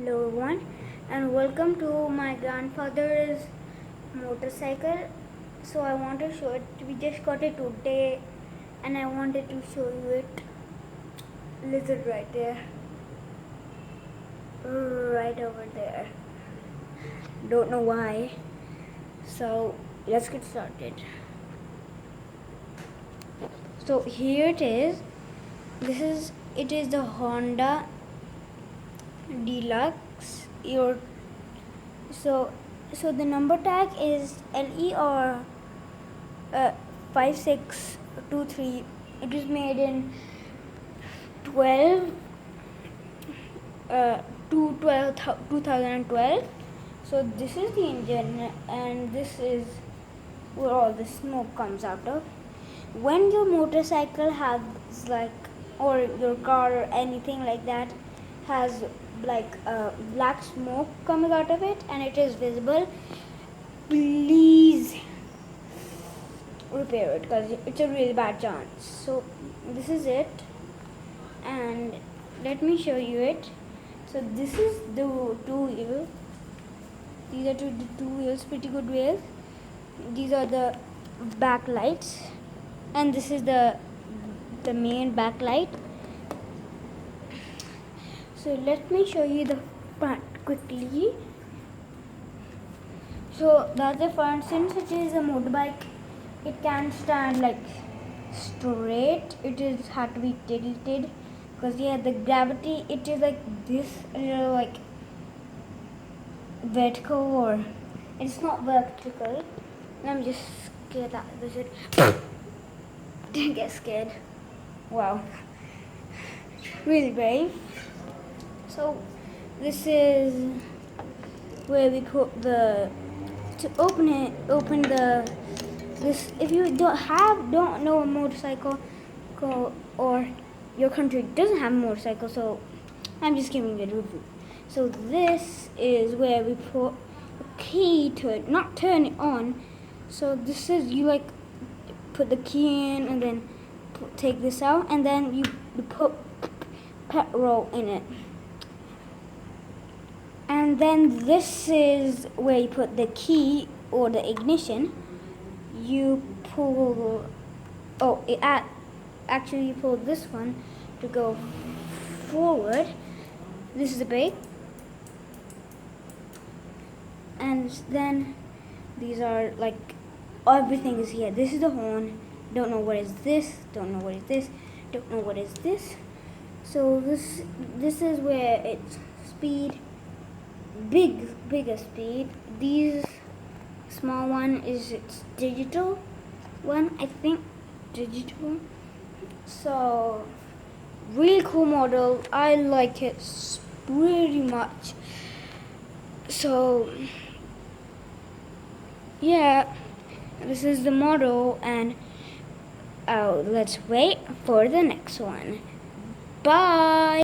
Hello everyone, and welcome to my grandfather's motorcycle. So I want to show it. We just got it today, and I wanted to show you it. Lizard right there, right over there. Don't know why. So let's get started. So here it is. It is the Honda Deluxe. So the number tag is LER 5623. It was made in 2012. So this is the engine, and this is where all the smoke comes out of. When your motorcycle has or your car or anything like that has black smoke coming out of it and it is visible, please repair it because it's a really bad chance. So this is it, and let me show you it. So this is the two wheels. These are the two wheels, pretty good wheels. These are the backlights, and this is the main backlight. So let me show you the front quickly. So that's the front. Since it is a motorbike, it can stand straight. It is had to be tilted because the gravity. It is like this, vertical, or it's not vertical. I'm just scared that this should didn't get scared. Wow, really brave. So this is where we put this. If you don't know a motorcycle, or your country doesn't have a motorcycle, so I'm just giving you a review. So this is where we put a key to it, not turn it on. So this is you put the key in and then take this out, and then you put petrol in it. And then this is where you put the key or the ignition. You pull, actually you pull this one to go forward. This is the brake. And then these are everything is here. This is the horn. Don't know what is this. Don't know what is this. Don't know what is this. So this is where it's speed. Bigger speed. These small one is its digital one, I think, digital. So really cool model. I like it pretty much. So yeah, this is the model, and let's wait for the next one. Bye.